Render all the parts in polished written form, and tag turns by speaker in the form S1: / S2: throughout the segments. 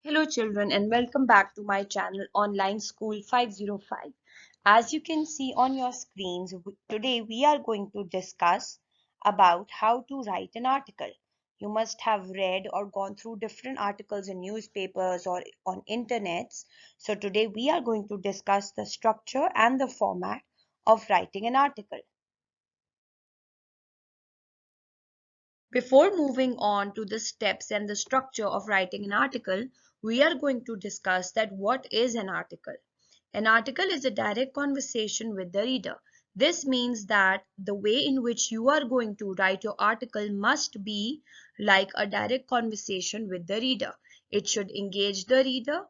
S1: Hello children and welcome back to my channel Online School 505. As you can see on your screens, today we are going to discuss about how to write an article. You must have read or gone through different articles in newspapers or on internets. So today we are going to discuss the structure and the format of writing an article. Before moving on to the steps and the structure of writing an article, we are going to discuss that what is an article. An article is a direct conversation with the reader. This means that the way in which you are going to write your article must be like a direct conversation with the reader. It should engage the reader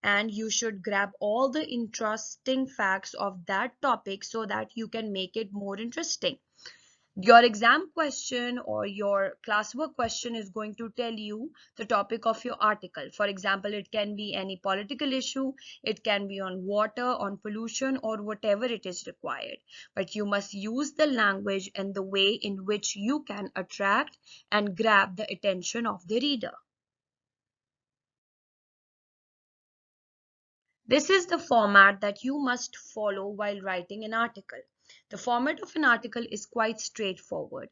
S1: and you should grab all the interesting facts of that topic so that you can make it more interesting. Your exam question or your classwork question is going to tell you the topic of your article. For example, it can be any political issue, it can be on water, on pollution, or whatever it is required. But you must use the language and the way in which you can attract and grab the attention of the reader. This is the format that you must follow while writing an article. The format of an article is quite straightforward.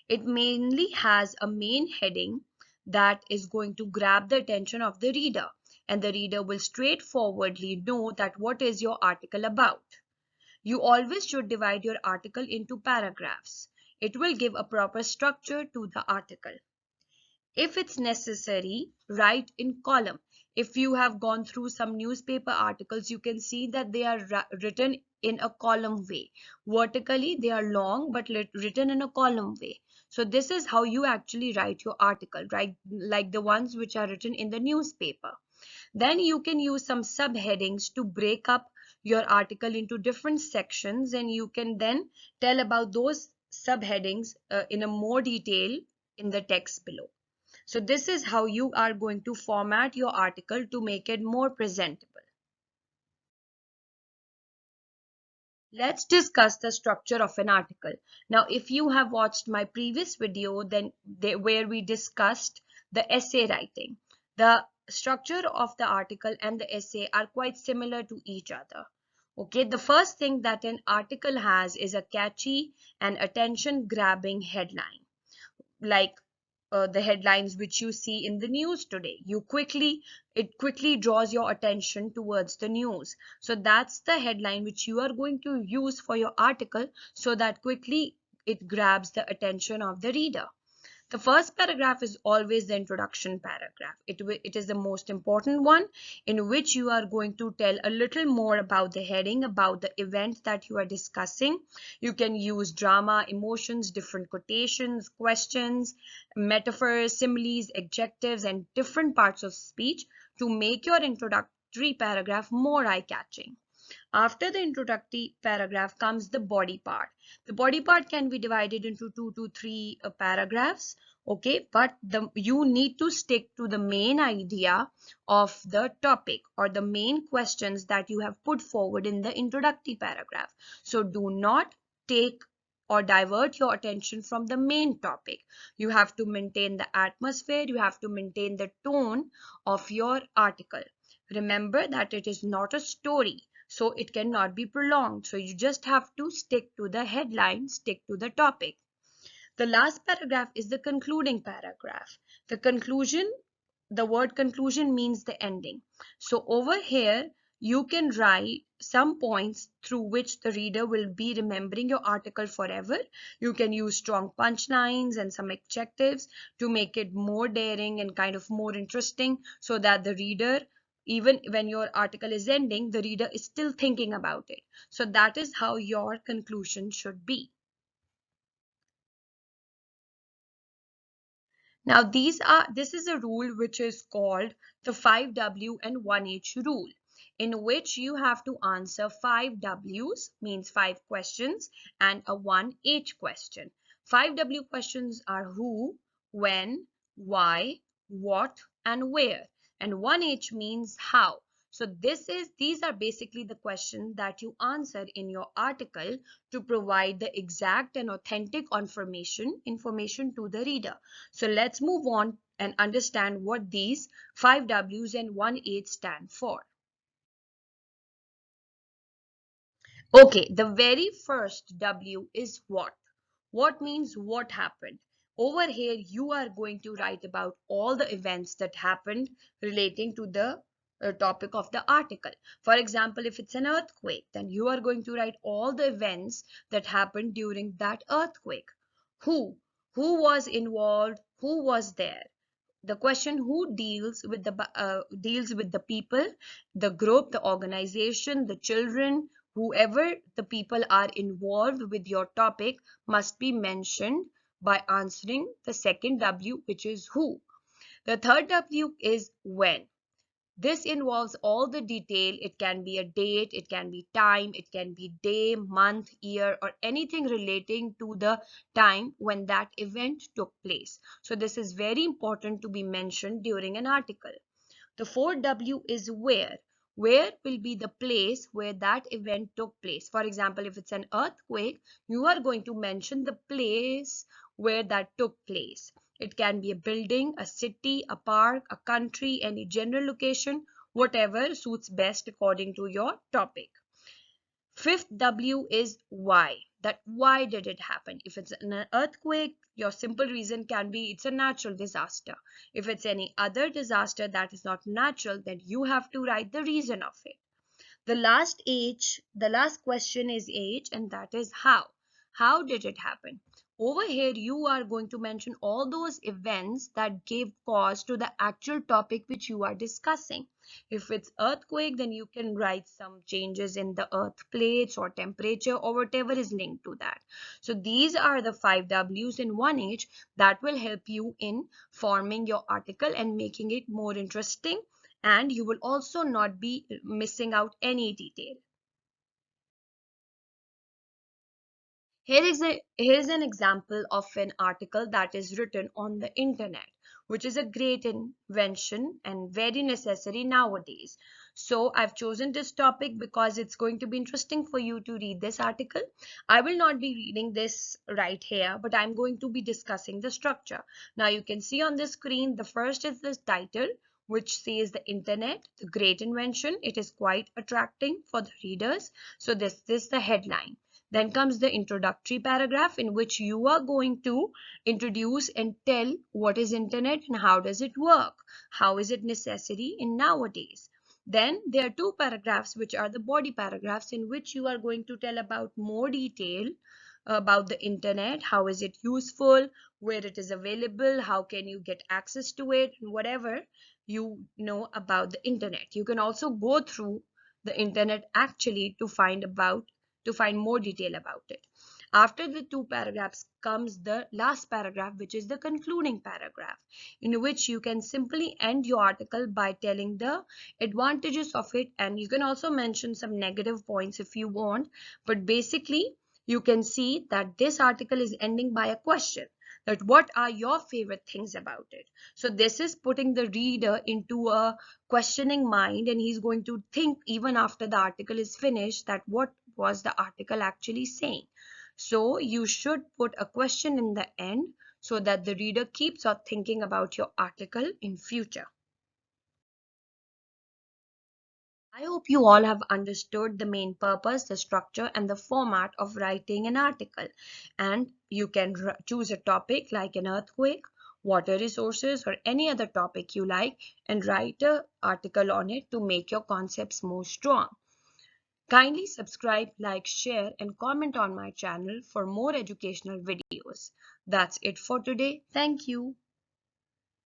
S1: It mainly has a main heading that is going to grab the attention of the reader, and the reader will straightforwardly know that what is your article about. You always should divide your article into paragraphs. It will give a proper structure to the article. If it's necessary, write in column. If you have gone through some newspaper articles, you can see that they are written in a column way. Vertically, they are long, but written in a column way. So this is how you actually write your article, right? Like the ones which are written in the newspaper. Then you can use some subheadings to break up your article into different sections, and you can then tell about those subheadings in a more detail in the text below. So this is how you are going to format your article to make it more presentable. Let's discuss the structure of an article. Now, if you have watched my previous video, then where we discussed the essay writing, the structure of the article and the essay are quite similar to each other. Okay, the first thing that an article has is a catchy and attention grabbing headline, like the headlines which you see in the news today. It quickly draws your attention towards the news. So that's the headline which you are going to use for your article so that quickly it grabs the attention of the reader. The first paragraph is always the introduction paragraph. It is the most important one, in which you are going to tell a little more about the heading, about the event that you are discussing. You can use drama, emotions, different quotations, questions, metaphors, similes, adjectives, and different parts of speech to make your introductory paragraph more eye-catching. After the introductory paragraph comes the body part. The body part can be divided into 2 to 3 paragraphs. Okay, but you need to stick to the main idea of the topic or the main questions that you have put forward in the introductory paragraph. So do not take or divert your attention from the main topic. You have to maintain the atmosphere, you have to maintain the tone of your article. Remember that it is not a story, so it cannot be prolonged. So you just have to stick to the headline, stick to the topic. The last paragraph is the concluding paragraph. The conclusion, the word conclusion means the ending. So over here, you can write some points through which the reader will be remembering your article forever. You can use strong punchlines and some adjectives to make it more daring and kind of more interesting so that the reader, even when your article is ending, the reader is still thinking about it. So that is how your conclusion should be. Now this is a rule which is called the 5W and 1H rule, in which you have to answer 5 W's, means 5 questions, and a 1H question. 5 W questions are who, when, why, what, and where. And 1H means how. So these are basically the questions that you answer in your article to provide the exact and authentic information to the reader. So let's move on and understand what these 5 W's and 1 H stand for. Okay, the very first W is what? What means what happened? Over here, you are going to write about all the events that happened relating to the topic of the article. For example, if it's an earthquake, then you are going to write all the events that happened during that earthquake. Who? Who was involved? Who was there? The question who deals with the people, the group, the organization, the children, whoever the people are involved with your topic must be mentioned by answering the second W, which is who. The third W is when. This involves all the detail. It can be a date, it can be time, it can be day, month, year, or anything relating to the time when that event took place. So this is very important to be mentioned during an article. The fourth W is where. Where will be the place where that event took place? For example, if it's an earthquake, you are going to mention the place where that took place. It can be a building, a city, a park, a country, any general location, whatever suits best according to your topic. Fifth W is why. That why did it happen? If it's an earthquake, your simple reason can be it's a natural disaster. If it's any other disaster that is not natural, then you have to write the reason of it. The last question is H, and that is how. How did it happen? Over here, you are going to mention all those events that gave cause to the actual topic which you are discussing. If it's earthquake, then you can write some changes in the earth plates or temperature or whatever is linked to that. So these are the 5 W's in 1 H that will help you in forming your article and making it more interesting, and you will also not be missing out any detail. Here's an example of an article that is written on the internet, which is a great invention and very necessary nowadays. So I've chosen this topic because it's going to be interesting for you to read this article. I will not be reading this right here, but I'm going to be discussing the structure. Now you can see on the screen, the first is the title, which says the internet, the great invention. It is quite attracting for the readers. So this is the headline. Then comes the introductory paragraph in which you are going to introduce and tell what is internet and how does it work, how is it necessary in nowadays. Then there are two paragraphs which are the body paragraphs in which you are going to tell about more detail about the internet, how is it useful, where it is available, how can you get access to it, and whatever you know about the internet. You can also go through the internet actually to find more detail about it. After the two paragraphs comes the last paragraph, which is the concluding paragraph, in which you can simply end your article by telling the advantages of it, and you can also mention some negative points if you want, but basically you can see that this article is ending by a question, that what are your favorite things about it. So this is putting the reader into a questioning mind, and he's going to think even after the article is finished that what was the article actually saying. So you should put a question in the end so that the reader keeps on thinking about your article in future. I hope you all have understood the main purpose, the structure, and the format of writing an article. And you can choose a topic like an earthquake, water resources, or any other topic you like and write an article on it to make your concepts more strong. Kindly subscribe, like, share, and comment on my channel for more educational videos. That's it for today. Thank you.